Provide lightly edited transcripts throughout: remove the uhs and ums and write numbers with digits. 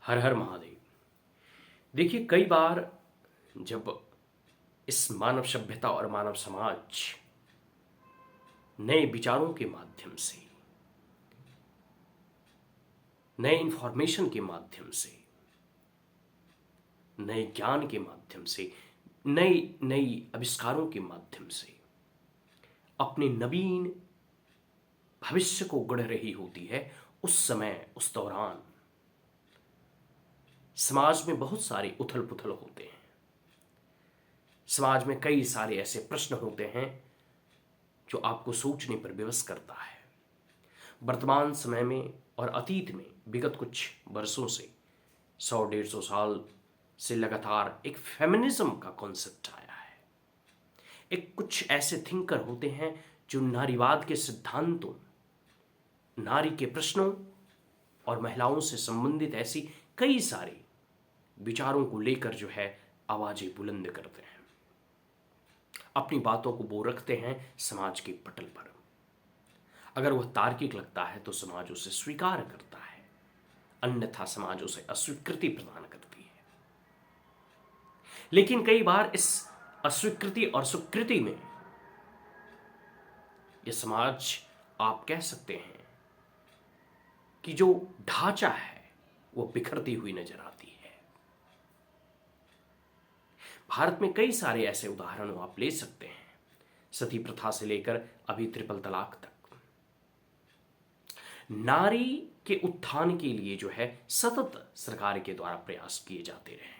हर हर महादेव। देखिए, कई बार जब इस मानव सभ्यता और मानव समाज नए विचारों के माध्यम से, नए इंफॉर्मेशन के माध्यम से, नए ज्ञान के माध्यम से, नई नई आविष्कारों के माध्यम से अपने नवीन भविष्य को गढ़ रही होती है, उस समय, उस दौरान समाज में बहुत सारे उथल पुथल होते हैं। समाज में कई सारे ऐसे प्रश्न होते हैं जो आपको सोचने पर विवश करता है। वर्तमान समय में और अतीत में विगत कुछ वर्षों से 100-150 साल से लगातार एक फेमिनिज्म का कॉन्सेप्ट आया है। एक कुछ ऐसे थिंकर होते हैं जो नारीवाद के सिद्धांतों, नारी के प्रश्नों और महिलाओं से संबंधित ऐसी कई सारे विचारों को लेकर जो है आवाजें बुलंद करते हैं। अपनी बातों को वो रखते हैं समाज के पटल पर। अगर वह तार्किक लगता है तो समाज उसे स्वीकार करता है, अन्यथा समाज उसे अस्वीकृति प्रदान करती है। लेकिन कई बार इस अस्वीकृति और स्वीकृति में यह समाज, आप कह सकते हैं कि जो ढांचा है वो बिखरती हुई नजर आती है। भारत में कई सारे ऐसे उदाहरण आप ले सकते हैं, सती प्रथा से लेकर अभी ट्रिपल तलाक तक। नारी के उत्थान के लिए जो है सतत सरकार के द्वारा प्रयास किए जाते रहे।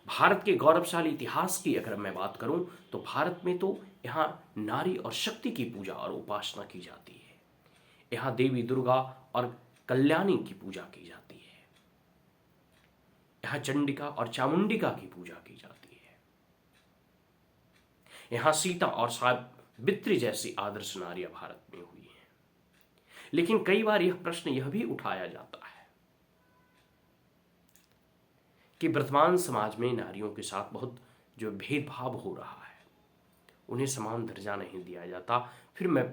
भारत के गौरवशाली इतिहास की अगर मैं बात करूं तो भारत में तो यहां नारी और शक्ति की पूजा और उपासना की जाती है। यहां देवी दुर्गा और कल्याणी की पूजा की जाती है। यहां चंडिका और चामुंडिका की पूजा की जाती है। यहां सीता और सावित्री जैसी आदर्श नारियां भारत में हुई हैं। लेकिन कई बार यह प्रश्न यह भी उठाया जाता है कि वर्तमान समाज में नारियों के साथ बहुत जो भेदभाव हो रहा है, उन्हें समान दर्जा नहीं दिया जाता। फिर मैं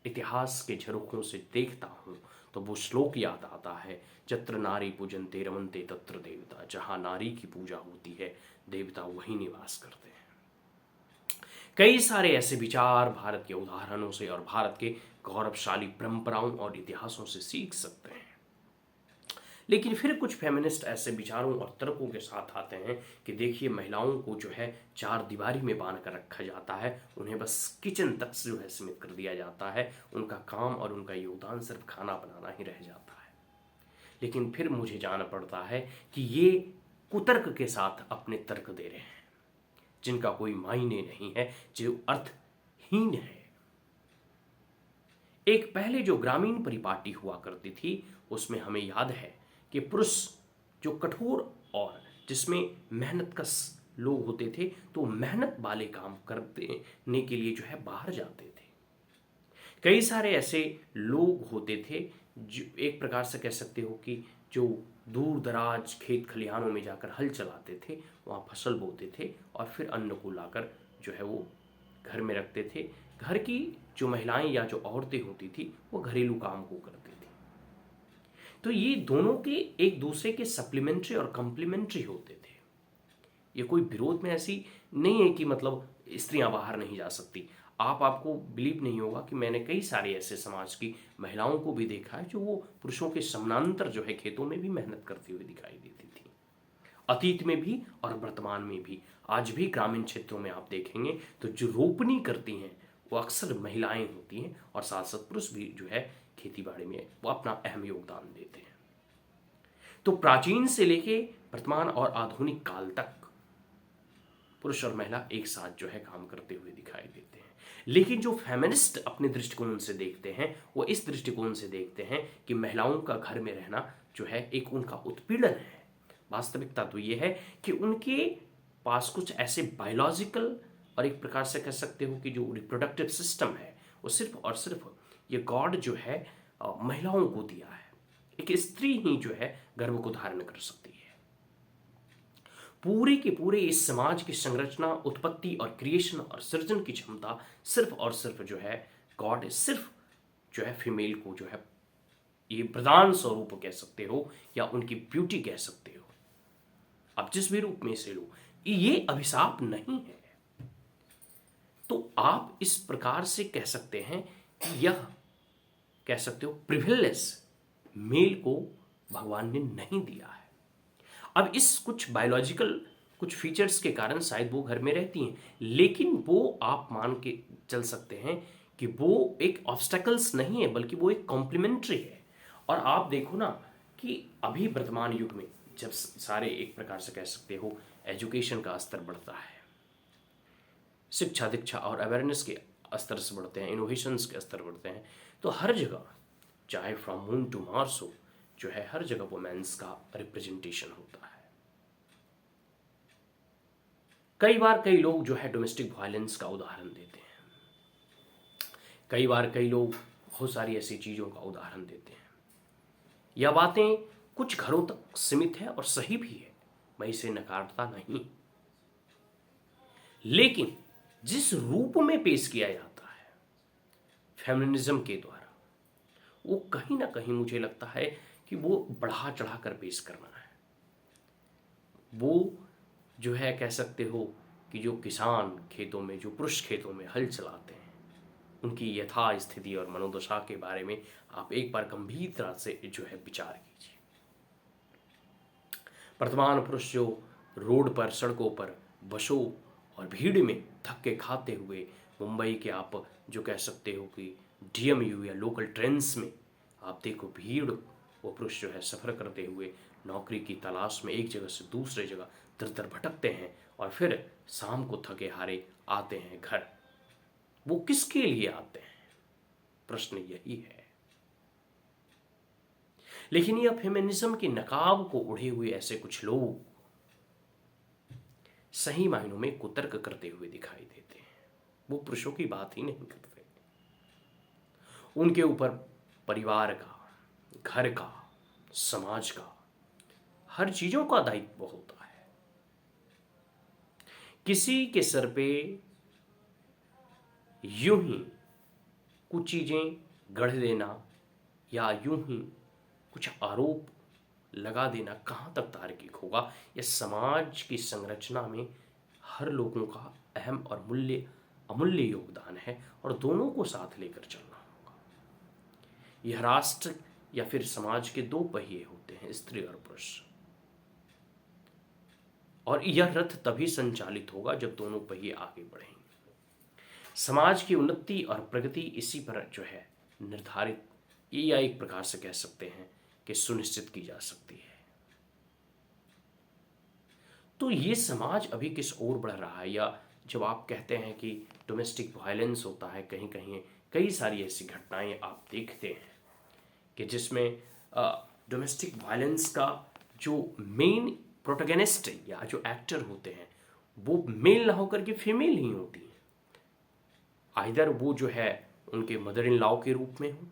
इतिहास के झरोखों से देखता हूं तो वो श्लोक याद आता है, जत्र नारी पूजन्ते रमन्ते तत्र देवता। जहां नारी की पूजा होती है, देवता वहीं निवास करते हैं। कई सारे ऐसे विचार भारत के उदाहरणों से और भारत के गौरवशाली परंपराओं और इतिहासों से सीख सकते हैं। लेकिन फिर कुछ फेमिनिस्ट ऐसे विचारों और तर्कों के साथ आते हैं कि देखिए, महिलाओं को जो है चार दीवारी में बांध कर रखा जाता है, उन्हें बस किचन तक जो है सीमित कर दिया जाता है, उनका काम और उनका योगदान सिर्फ खाना बनाना ही रह जाता है। लेकिन फिर मुझे जानना पड़ता है कि ये कुतर्क के साथ अपने तर्क दे रहे हैं जिनका कोई मायने नहीं है, जो अर्थहीन है। एक पहले जो ग्रामीण परिपाटी हुआ करती थी, उसमें हमें याद है कि पुरुष जो कठोर और जिसमें मेहनत कश लोग होते थे, तो मेहनत वाले काम करने के लिए जो है बाहर जाते थे। कई सारे ऐसे लोग होते थे जो एक प्रकार से कह सकते हो कि जो दूर दराज खेत खलिहानों में जाकर हल चलाते थे, वहाँ फसल बोते थे और फिर अन्न को लाकर जो है वो घर में रखते थे। घर की जो महिलाएं या जो औरतें होती थी वो घरेलू काम को करती थी। तो ये दोनों के एक दूसरे के सप्लीमेंट्री और कॉम्प्लीमेंट्री होते थे। ये कोई विरोध में ऐसी नहीं है कि मतलब स्त्रियां बाहर नहीं जा सकती। आपको बिलीव नहीं होगा कि मैंने कई सारे ऐसे समाज की महिलाओं को भी देखा है जो वो पुरुषों के समानांतर जो है खेतों में भी मेहनत करती हुई दिखाई देती थी, अतीत में भी और वर्तमान में भी। आज भी ग्रामीण क्षेत्रों में आप देखेंगे तो जो रोपनी करती हैं वो अक्सर महिलाएं होती हैं और साथ साथ पुरुष भी जो है खेती बाड़ी में वो अपना अहम योगदान देते हैं। तो प्राचीन से लेके वर्तमान और आधुनिक काल तक पुरुष और महिला एक साथ जो है काम करते हुए दिखाई देते हैं। लेकिन जो फेमिनिस्ट अपने दृष्टिकोण से देखते हैं, वो इस दृष्टिकोण से देखते हैं कि महिलाओं का घर में रहना जो है एक उनका उत्पीड़न है। वास्तविकता तो ये है कि उनके पास कुछ ऐसे बायोलॉजिकल और एक प्रकार से कह सकते हो कि जो रिप्रोडक्टिव सिस्टम है, वो सिर्फ और सिर्फ ये गॉड जो है महिलाओं को दिया है। एक स्त्री ही जो है गर्भ को धारण कर सकती है। पूरे के पूरे इस समाज की संरचना, उत्पत्ति और क्रिएशन और सृजन की क्षमता सिर्फ और सिर्फ जो है गॉड सिर्फ जो है फीमेल को जो है ये प्रधान स्वरूप कह सकते हो या उनकी ब्यूटी कह सकते हो, आप जिस भी रूप में इसे लो, ये अभिशाप नहीं है। तो आप इस प्रकार से कह सकते हैं कि यह कह सकते हो प्रिविलेज मेल को भगवान ने नहीं दिया है। अब इस कुछ बायोलॉजिकल कुछ फीचर्स के कारण शायद वो घर में रहती हैं, लेकिन वो आप मान के चल सकते हैं कि वो एक ऑब्स्टेकल्स नहीं है, बल्कि वो एक कॉम्प्लीमेंट्री है। और आप देखो ना कि अभी वर्तमान युग में जब सारे एक प्रकार से कह सकते हो एजुकेशन का स्तर बढ़ता है, शिक्षा दीक्षा और अवेयरनेस के स्तर से बढ़ते हैं, इनोवेशंस के स्तर बढ़ते हैं, तो हर जगह चाहे फ्रॉम मून टू मार्स हो, जो है हर जगह वुमेन्स का रिप्रेजेंटेशन होता है। कई बार कई लोग जो है डोमेस्टिक वायलेंस का उदाहरण देते हैं, कई बार कई लोग बहुत सारी ऐसी चीज़ों का उदाहरण देते हैं। यह बातें कुछ घरों तक सीमित है और सही भी है, मैं इसे नकारता नहीं, लेकिन जिस रूप में पेश किया जाता है फेमिनिज्म के द्वारा, वो कहीं ना कहीं मुझे लगता है कि वो बढ़ा चढ़ा कर पेश करना है। वो जो है कह सकते हो कि जो किसान खेतों में, जो पुरुष खेतों में हल चलाते हैं, उनकी यथा स्थिति और मनोदशा के बारे में आप एक बार गंभीरता से जो है विचार कीजिए। वर्तमान पुरुष जो रोड पर, सड़कों पर, बसों और भीड़ में धक्के खाते हुए, मुंबई के आप जो कह सकते हो कि डीएमयू या लोकल ट्रेन्स में आप देखो भीड़, वो पुरुष जो है सफ़र करते हुए नौकरी की तलाश में एक जगह से दूसरे जगह दर दर भटकते हैं और फिर शाम को थके हारे आते हैं घर। वो किसके लिए आते हैं? प्रश्न यही है। लेकिन यह फेमिनिज्म की नकाब को ओढ़े हुए ऐसे कुछ लोग सही मायनों में कुतर्क करते हुए दिखाई देते हैं। वो पुरुषों की बात ही नहीं करते, उनके ऊपर परिवार का, घर का, समाज का, हर चीजों का दायित्व होता है। किसी के सर पे यूं ही कुछ चीजें गढ़ देना या यूं ही कुछ आरोप लगा देना कहाँ तक तार्किक होगा? यह समाज की संरचना में हर लोगों का अहम और अमूल्य योगदान है और दोनों को साथ लेकर चलना होगा। यह राष्ट्र या फिर समाज के दो पहिए होते हैं, स्त्री और पुरुष, और यह रथ तभी संचालित होगा जब दोनों पहिए आगे बढ़ेंगे। समाज की उन्नति और प्रगति इसी पर जो है निर्धारित या एक प्रकार से कह सकते हैं कि सुनिश्चित की जा सकती है। तो ये समाज अभी किस ओर बढ़ रहा है? या जब आप कहते हैं कि डोमेस्टिक वायलेंस होता है, कहीं कहीं कई सारी ऐसी घटनाएं आप देखते हैं कि जिसमें डोमेस्टिक वायलेंस का जो मेन प्रोटोगनिस्ट या जो एक्टर होते हैं वो मेल ना होकर के फीमेल ही होती हैं। आइदर वो जो है उनके मदर इन लॉ के रूप में हो,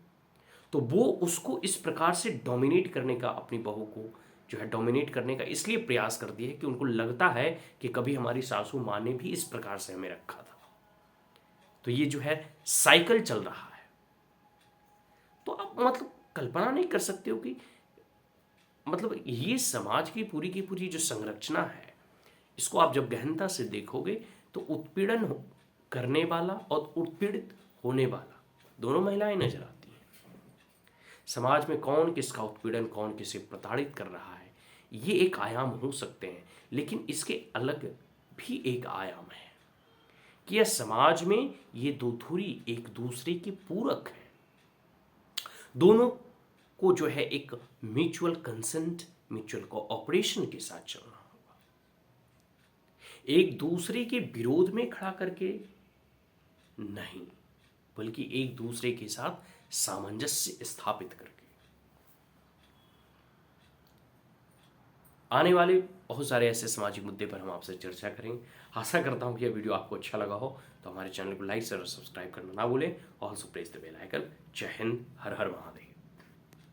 तो वो उसको इस प्रकार से डोमिनेट करने का, अपनी बहू को जो है डोमिनेट करने का इसलिए प्रयास करती है कि उनको लगता है कि कभी हमारी सासू माँ ने भी इस प्रकार से हमें रखा था। तो ये जो है साइकिल चल रहा है। तो आप मतलब कल्पना नहीं कर सकते हो कि मतलब ये समाज की पूरी जो संरचना है, इसको आप जब गहनता से देखोगे तो उत्पीड़न करने वाला और उत्पीड़ित होने वाला दोनों महिलाएं नजर आती हैं। समाज में कौन किसका उत्पीड़न, कौन किसे प्रताड़ित कर रहा है, ये एक आयाम हो सकते हैं, लेकिन इसके अलग भी एक आयाम है कि यह समाज में ये दो धुरी एक दूसरे के पूरक हैं। दोनों को जो है एक म्यूचुअल कंसेंट, म्यूचुअल कोऑपरेशन के साथ चलना होगा। एक दूसरे के विरोध में खड़ा करके नहीं, बल्कि एक दूसरे के साथ सामंजस्य स्थापित करके। आने वाले बहुत सारे ऐसे सामाजिक मुद्दे पर हम आपसे चर्चा करेंगे। आशा करता हूं कि यह वीडियो आपको अच्छा लगा हो, तो हमारे चैनल को लाइक, शेयर और सब्सक्राइब करना ना भूलें। Also press the bell icon. जय हिंद, हर हर महादेव।